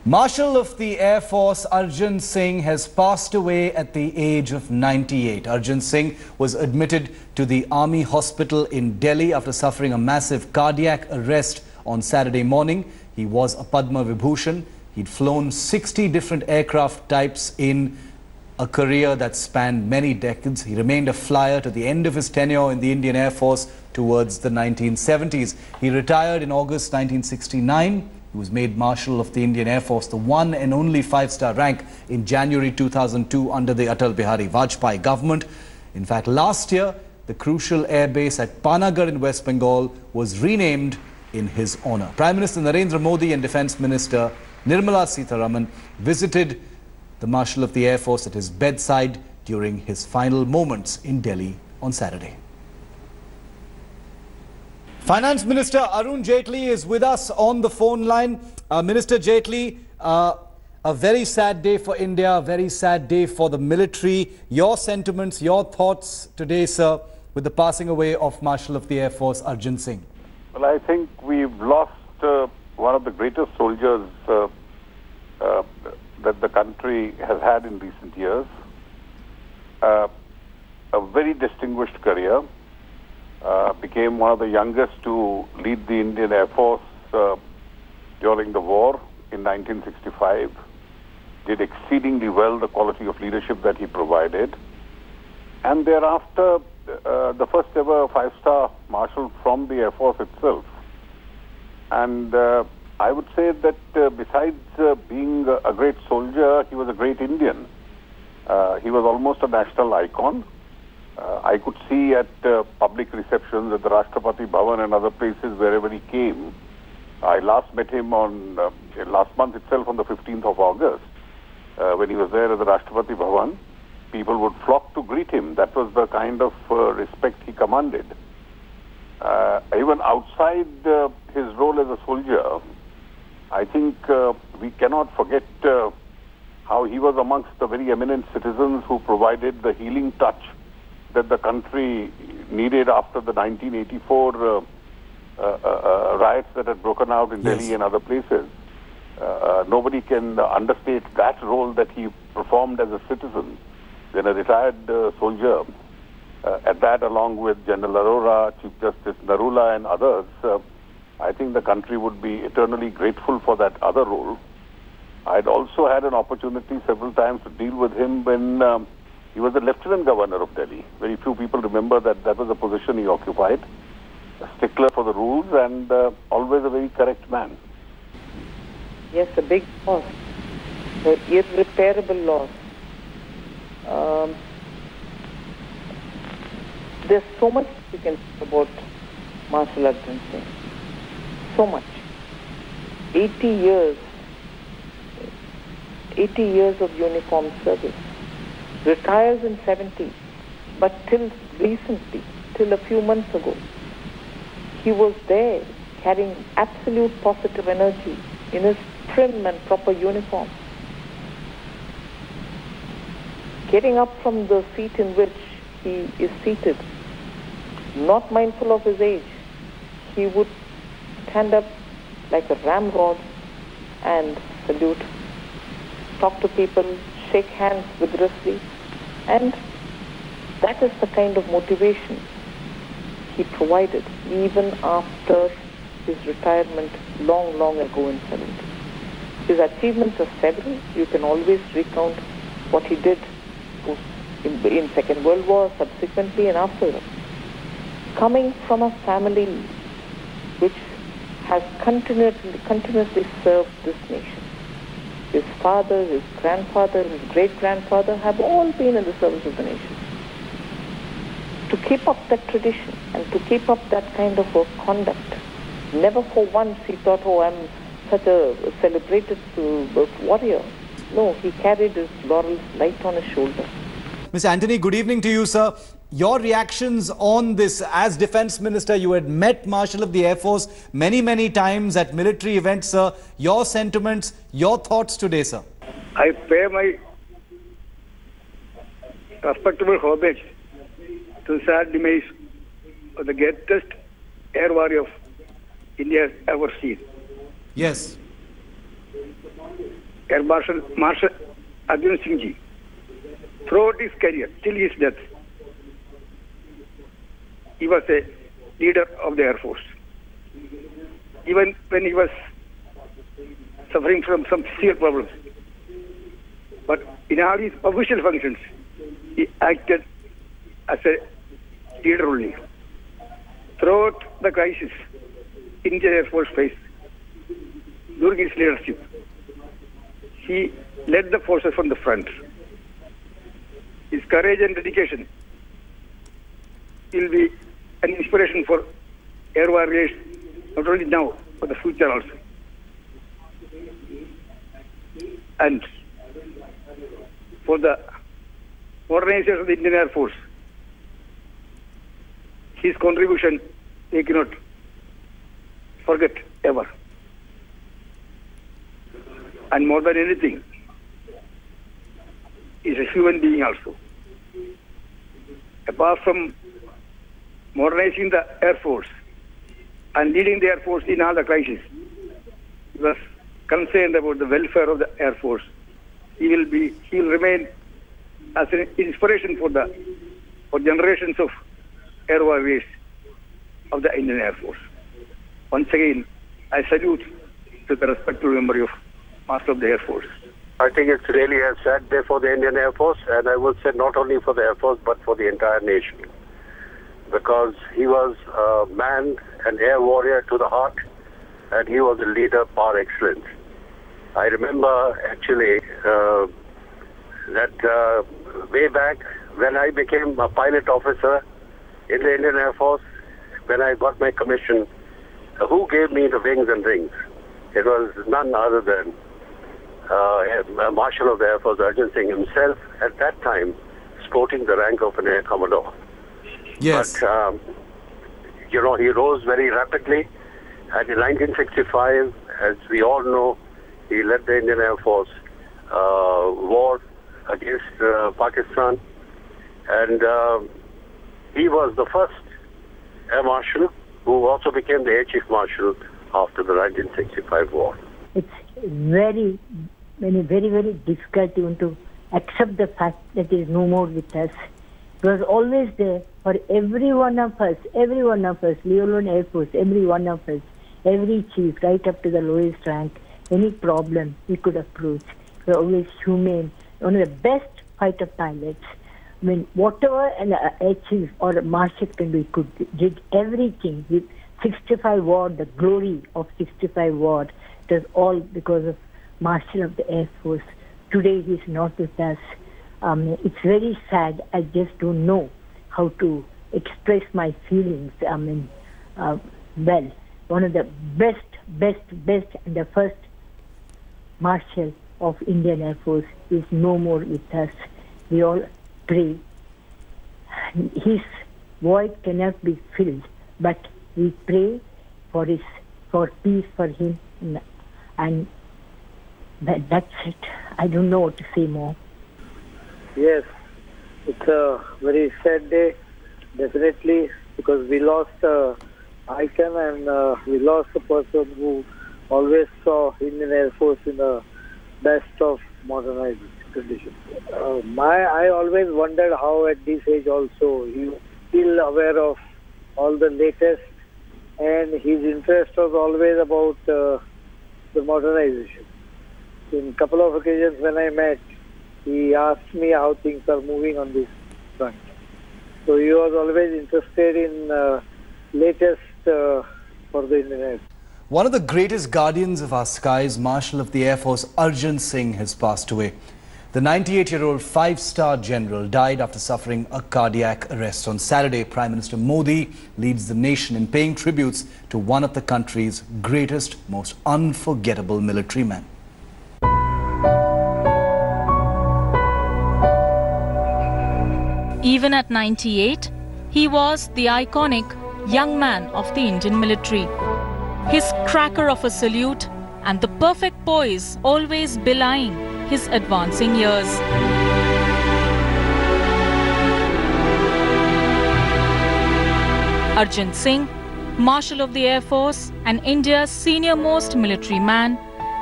Marshal of the Air Force Arjan Singh has passed away at the age of 98. Arjan Singh was admitted to the Army hospital in Delhi after suffering a massive cardiac arrest on Saturday morning. He was a Padma Vibhushan. He'd flown 60 different aircraft types in a career that spanned many decades. He remained a flyer to the end of his tenure in the Indian Air Force towards the 1970s. He retired in August 1969. He was made Marshal of the Indian Air Force, the one and only 5-star rank, in January 2002 under the Atal Bihari Vajpayee government. In fact, last year, the crucial air base at Panagarh in West Bengal was renamed in his honor. Prime Minister Narendra Modi and Defence Minister Nirmala Sitharaman visited the Marshal of the Air Force at his bedside during his final moments in Delhi on Saturday. Finance Minister Arun Jaitley is with us on the phone line. Minister Jaitley, a very sad day for India, a very sad day for the military. Your sentiments, your thoughts today, sir, with the passing away of Marshal of the Air Force Arjan Singh. Well, I think we've lost one of the greatest soldiers that the country has had in recent years. A very distinguished career. Became one of the youngest to lead the Indian Air Force during the war in 1965. Did exceedingly well the quality of leadership that he provided. And thereafter, the first ever 5-star Marshal from the Air Force itself. And I would say that besides being a great soldier, he was a great Indian. He was almost a national icon. I could see at public receptions at the Rashtrapati Bhavan and other places wherever he came. I last met him on last month itself on the 15th of August when he was there at the Rashtrapati Bhavan. People would flock to greet him. That was the kind of respect he commanded. Even outside his role as a soldier, I think we cannot forget how he was amongst the very eminent citizens who provided the healing touch that the country needed after the 1984 riots that had broken out in Delhi and other places. Nobody can understate that role that he performed as a citizen, then a retired soldier. At that, along with General Arora, Chief Justice Narula and others, I think the country would be eternally grateful for that other role. I'd also had an opportunity several times to deal with him when he was the Lieutenant Governor of Delhi. Very few people remember that that was a position he occupied. A stickler for the rules and always a very correct man. Yes, a big loss. An irreparable loss. There's so much you can say about Marshal Arjan Singh. So much. 80 years of uniformed service. Retires in 70, but till recently, till a few months ago, he was there carrying absolute positive energy in his trim and proper uniform. Getting up from the seat in which he is seated, not mindful of his age, he would stand up like a ramrod and salute, talk to people, shake hands vigorously, and that is the kind of motivation he provided even after his retirement long ago in 70. His achievements are several. You can always recount what he did in Second World War, subsequently and afterwards. Coming from a family which has continuously served this nation. His father, his grandfather, his great-grandfather have all been in the service of the nation. To keep up that tradition and to keep up that kind of conduct, never for once he thought, oh, I'm such a celebrated warrior. No, he carried his laurels light on his shoulder. Mr. Anthony, good evening to you, sir. Your reactions on this, as Defence Minister, you had met Marshal of the Air Force many times at military events, sir. Your sentiments, your thoughts today, sir. I pay my respectable homage to the sad demise of the greatest air warrior of India has ever seen. Yes. Air Marshal Arjan Singh ji, throughout his career, till his death, he was a leader of the Air Force. Even when he was suffering from some severe problems. But in all his official functions, he acted as a leader only. Throughout the crisis Indian Air Force faced during his leadership, he led the forces from the front. His courage and dedication will be an inspiration for air warriors, not only now, but the future also. And for the modernization of the Indian Air Force, his contribution they cannot forget ever. And more than anything, is a human being also. Apart from modernizing the Air Force and leading the Air Force in all the crises, he was concerned about the welfare of the Air Force. He will remain as an inspiration for generations of air warriors of the Indian Air Force. Once again, I salute to the respectful memory of Master of the Air Force. I think it's really a sad day for the Indian Air Force, and I would say not only for the Air Force, but for the entire nation. Because he was a man, an air warrior to the heart, and he was a leader par excellence. I remember actually that way back when I became a pilot officer in the Indian Air Force, when I got my commission, who gave me the wings and rings? It was none other than Marshal of the Air Force, Arjan Singh himself, at that time sporting the rank of an Air Commodore. Yes. But, he rose very rapidly. And in 1965, as we all know, he led the Indian Air Force war against Pakistan. And he was the first Air Marshal who also became the Air Chief Marshal after the 1965 war. It's very, very difficult even to accept the fact that he is no more with us. He was always there for every one of us, Leolon Air Force, every one of us, every chief, right up to the lowest rank. Any problem he could approach. He was always humane, one of the best fighter pilots. I mean, whatever an air chief or a marshal can do, he did everything with 65 Ward, the glory of 65 Ward. It was all because of Marshal of the Air Force. Today he is not with us. It's very sad. I just don't know how to express my feelings. One of the best, and the first Marshal of Indian Air Force is no more with us. We all pray. His void cannot be filled, but we pray for peace for him, and that's it. I don't know what to say more. Yes, it's a very sad day, definitely, because we lost an icon and we lost a person who always saw Indian Air Force in the best of modernized conditions. I always wondered how at this age also he was still aware of all the latest, and his interest was always about the modernization. In a couple of occasions when I met, he asked me how things are moving on this front. So he was always interested in latest for the Indian Air Force. One of the greatest guardians of our skies, Marshal of the Air Force Arjan Singh, has passed away. The 98-year-old five-star general died after suffering a cardiac arrest. On Saturday, Prime Minister Modi leads the nation in paying tributes to one of the country's greatest, most unforgettable military men. Even at 98, he was the iconic young man of the Indian military. His cracker of a salute and the perfect poise always belying his advancing years. Arjan Singh, Marshal of the Air Force and India's senior-most military man,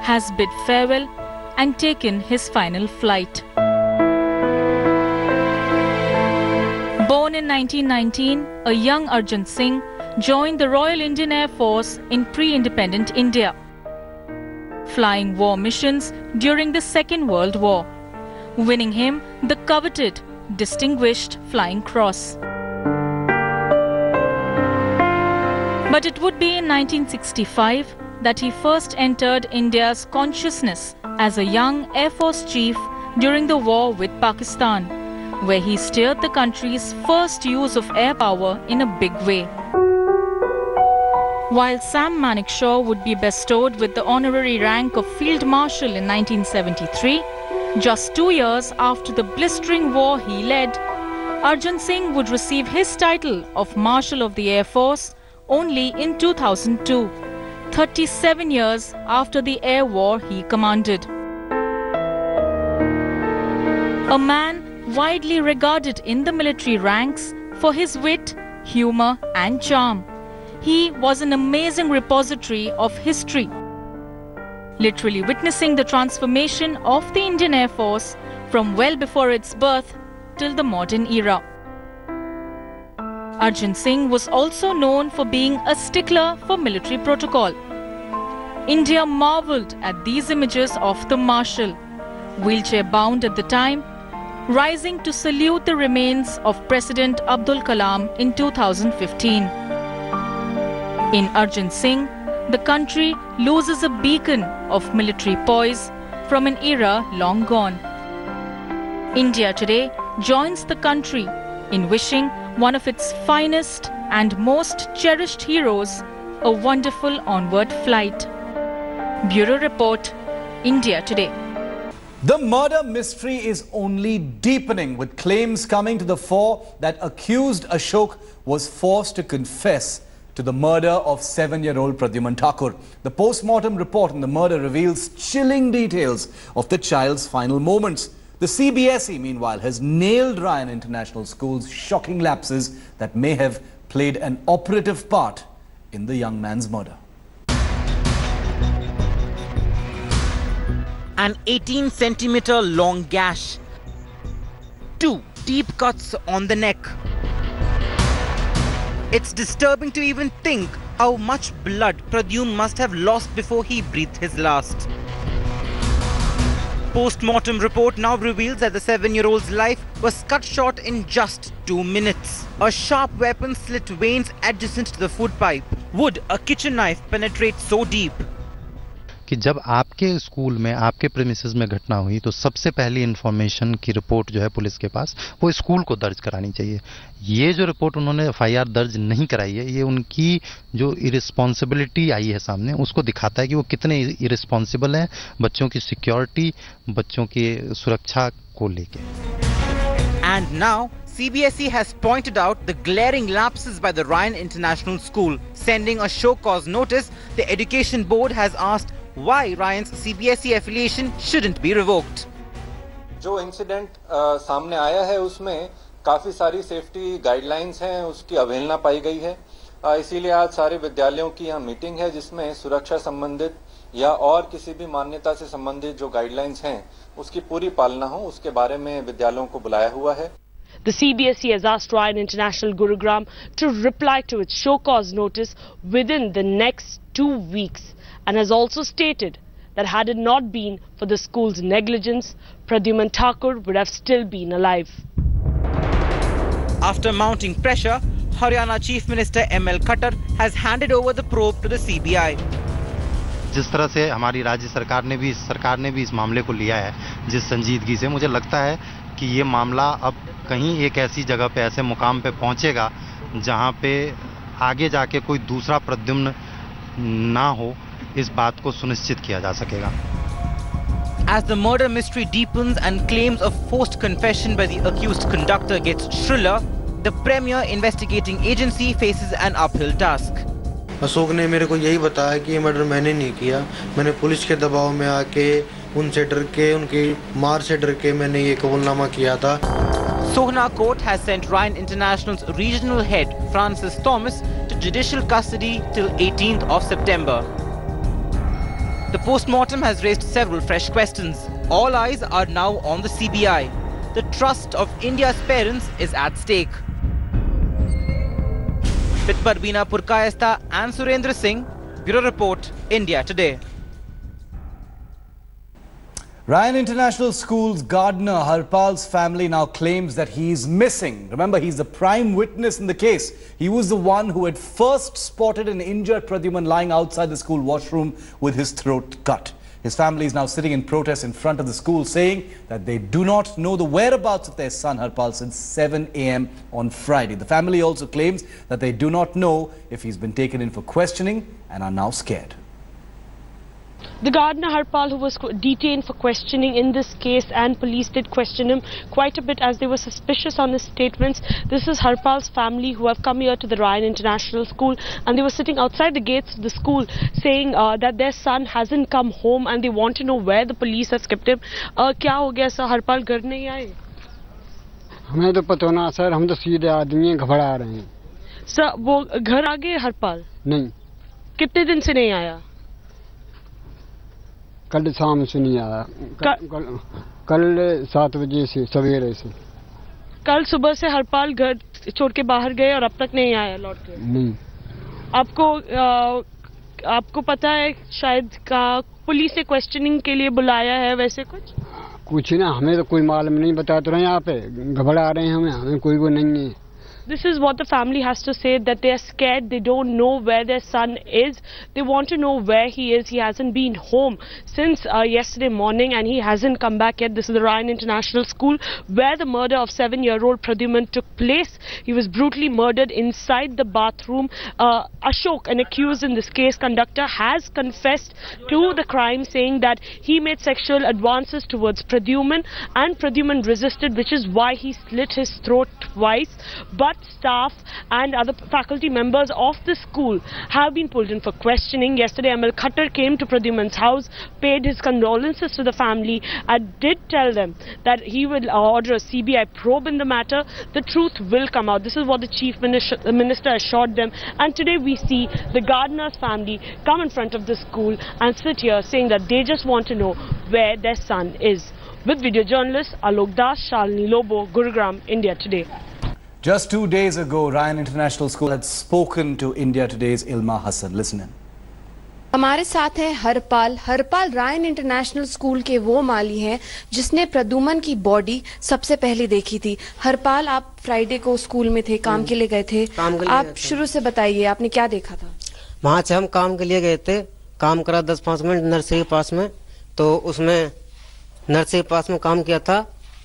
has bid farewell and taken his final flight. Born in 1919, a young Arjan Singh joined the Royal Indian Air Force in pre-independent India, flying war missions during the Second World War, winning him the coveted Distinguished Flying Cross. But it would be in 1965 that he first entered India's consciousness as a young Air Force chief during the war with Pakistan, where he steered the country's first use of air power in a big way. While Sam Manekshaw would be bestowed with the honorary rank of Field Marshal in 1973, just 2 years after the blistering war he led, Arjan Singh would receive his title of Marshal of the Air Force only in 2002, 37 years after the air war he commanded. A man widely regarded in the military ranks for his wit, humor and charm, he was an amazing repository of history, literally witnessing the transformation of the Indian Air Force from well before its birth till the modern era. Arjan Singh was also known for being a stickler for military protocol. India marvelled at these images of the Marshal, wheelchair-bound at the time, rising to salute the remains of President Abdul Kalam in 2015. In Arjan Singh, the country loses a beacon of military poise from an era long gone. India today joins the country in wishing one of its finest and most cherished heroes a wonderful onward flight. Bureau Report, India Today. The murder mystery is only deepening, with claims coming to the fore that accused Ashok was forced to confess to the murder of 7-year-old Pradyuman Thakur. The post-mortem report on the murder reveals chilling details of the child's final moments. The CBSE, meanwhile, has nailed Ryan International School's shocking lapses that may have played an operative part in the young man's murder. An 18-centimeter long gash, 2 deep cuts on the neck. It's disturbing to even think how much blood Pradyuman must have lost before he breathed his last. Post-mortem report now reveals that the 7-year-old's life was cut short in just 2 minutes. A sharp weapon slit veins adjacent to the food pipe. Would a kitchen knife penetrate so deep? कि जब आपके school में आपके premises में घटना हुई तो सबसे पहली इंफॉर्मेशन की रिपोर्ट जो है पुलिस के पास वो स्कूल को दर्ज करानी चाहिए. ये जो रिपोर्ट उन्होंने एफआईआर दर्ज नहीं कराई है, ये उनकी जो इरिस्पॉन्सिबिलिटी आई है सामने उसको दिखाता है कि वो कितने इरिस्पॉन्सिबल हैं बच्चों की सिक्योरिटी, बच्चों की सुरक्षा को लेके. And now CBSE has pointed out the glaring lapses by the Ryan International School. Sending a show cause notice, the Education Board has asked why Ryan's CBSE affiliation shouldn't be revoked. जो incident सामने आया है उसमें काफ़ी सारी safety guidelines हैं, उसकी अवहेलना पाई गई है. इसीलिए आज सारे विद्यालयों की यहाँ मीटिंग है जिसमें सुरक्षा संबंधित या और किसी भी मान्यता से संबंधित जो गाइडलाइंस हैं उसकी पूरी पालना हो, उसके बारे में विद्यालयों को बुलाया हुआ है. The CBSE has asked Ryan International Gurugram to reply to its show cause notice within the next 2 weeks and has also stated that had it not been for the school's negligence, Pradyuman Thakur would have still been alive. After mounting pressure, Haryana Chief Minister ML Khattar has handed over the probe to the CBI. जिस तरह से हमारी राज्य सरकार ने भी इस मामले को लिया है, जिस संजीदगी से, मुझे लगता है कि ये मामला अब कहीं एक ऐसी जगह पे, ऐसे मुकाम पे पहुंचेगा जहां पे आगे जाके कोई दूसरा प्रद्युम्न ना हो, इस बात को सुनिश्चित किया जा सकेगा. As the murder mystery deepens and claims of forced confession by the accused conductor gets shriller, the premier investigating agency faces an uphill task. Ashok ने मेरे को यही बताया कि ये मर्डर मैंने नहीं किया, मैंने पुलिस के दबाव में आके उनसे डर के, उनकी मार से डर के मैंने ये कबूलनामा किया था. Sohna Court has sent Ryan International's regional head Francis Thomas to judicial custody till 18th of September. The post-mortem has raised several fresh questions. All eyes are now on the CBI. The trust of India's parents is at stake. With Parveena Purkayastha and Surendra Singh, Bureau Report, India Today. Ryan International School's gardener Harpal's family now claims that he is missing. Remember, he's the prime witness in the case. He was the one who had first spotted an injured Pradyuman lying outside the school washroom with his throat cut. His family is now sitting in protest in front of the school, saying that they do not know the whereabouts of their son Harpal since 7 a.m. on Friday. The family also claims that they do not know if he's been taken in for questioning and are now scared. The gardener Harpal, who was detained for questioning in this case, and police did question him quite a bit as they were suspicious on his statements. This is Harpal's family who have come here to the Ryan International School, and they were sitting outside the gates of the school saying that their son hasn't come home and they want to know where the police has kept him. क्या हो गया sir, Harpal घर नहीं आए? हमें तो पता ना सर, हम तो सीधे आदमी घबरा रहे हैं। सर वो घर आ गए हरपाल? नहीं। कितने दिन से नहीं आया? कल शाम से नहीं आया। कल 7 बजे से, सवेरे से। कल सुबह से हरपाल घर छोड़ के बाहर गए और अब तक नहीं आया लौट के? नहीं। आपको पता है शायद का पुलिस ने क्वेश्चनिंग के लिए बुलाया है, वैसे कुछ ना, हमें तो कोई मालूम नहीं, बता तो रहे यहाँ पे घबरा रहे हैं, हमें कोई वो नहीं है। This is what the family has to say, that they are scared, they don't know where their son is. They want to know where he is. He hasn't been home since yesterday morning and he hasn't come back yet. This is the Ryan International School where the murder of 7-year-old Pradyuman took place. He was brutally murdered inside the bathroom. Ashok, an accused in this case, conductor, has confessed to the crime, saying that he made sexual advances towards Pradyuman and Pradyuman resisted, which is why he slit his throat twice. But staff and other faculty members of the school have been pulled in for questioning. Yesterday, ML Khattar came to Pradyuman's house, paid his condolences to the family, and did tell them that he will order a CBI probe in the matter. The truth will come out. This is what the Chief Minister assured them. And today we see the gardener's family come in front of the school and sit here saying that they just want to know where their son is. With video journalist Alok Das, Shalini Lobo, Gurugram, India Today. Just 2 days ago, Ryan International School had spoken to India Today's Ilma Hassan. Listen in. हमारे साथ है Harpal. Harpal Ryan international school के वो माली हैं जिसने प्रद्युमन की body सबसे पहले देखी थी। हरपाल, आप फ्राइडे को स्कूल में थे, काम के लिए गए थे। आप शुरू से बताइए, आपने क्या देखा था? वहाँ से हम काम के लिए गए थे, काम करा 10-5 मिनट नर्सरी के पास में, तो उसमें नर्सरी के पास में काम किया था,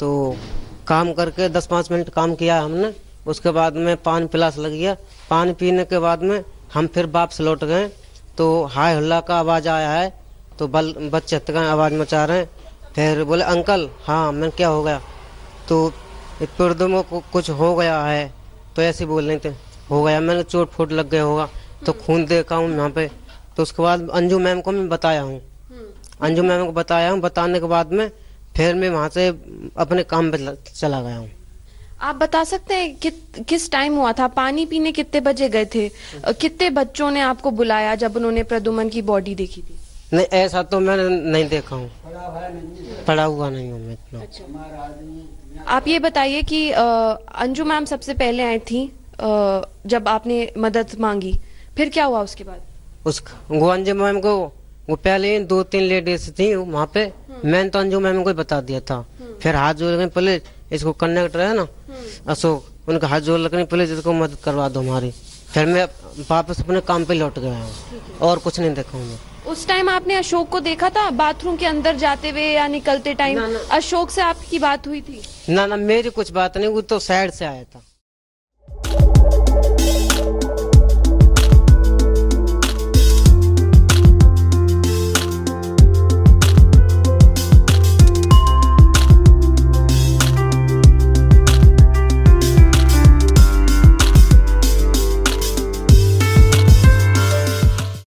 तो काम करके 10-5 मिनट काम किया हमने। उसके बाद में पानी पिलास लग गया। पानी पीने के बाद में हम फिर वापस लौट गए, तो हाय हल्ला का आवाज़ आया है, तो बच्चे आवाज़ मचा रहे हैं। फिर बोले अंकल, हाँ, मैं क्या हो गया? तो प्रद्युमन को कुछ हो गया है, तो ऐसे बोल रहे थे, हो गया, मैंने चोट फूट लग गया होगा, तो खून देखा हूँ यहाँ पे। तो उसके बाद अंजू मैम को मैं बताया हूँ, अंजू मैम को बताया हूँ। बताने के बाद में फिर मैं वहाँ से अपने काम पे चला गया हूँ। आप बता सकते हैं किस टाइम हुआ था? पानी पीने कितने बजे गए थे? कितने बच्चों ने आपको बुलाया जब उन्होंने प्रद्युमन की बॉडी देखी थी? नहीं, ऐसा तो मैंने नहीं देखा हूँ, पड़ा हुआ नहीं हूँ मैं इतना। अच्छा। आप ये बताइए कि अंजू मैम सबसे पहले आई थी जब आपने मदद मांगी, फिर क्या हुआ उसके बाद? वो अंजू मैम को, वो पहले 2-3 लेडीज थी वहाँ पे, मैंने तो अंजू मैम को बता दिया था। फिर हाथ जोड़ के पुलिस, इसको कंडक्टर है ना अशोक, उनका हाथ जोड़ लगने पुलिस, इसको मदद करवा दो हमारी। फिर मैं वापस अपने काम पे लौट गया हूँ और कुछ नहीं देखा हूँ। उस टाइम आपने अशोक को देखा था बाथरूम के अंदर जाते हुए या निकलते टाइम? अशोक से आपकी बात हुई थी? ना, मेरी कुछ बात नहीं, वो तो साइड से आया था।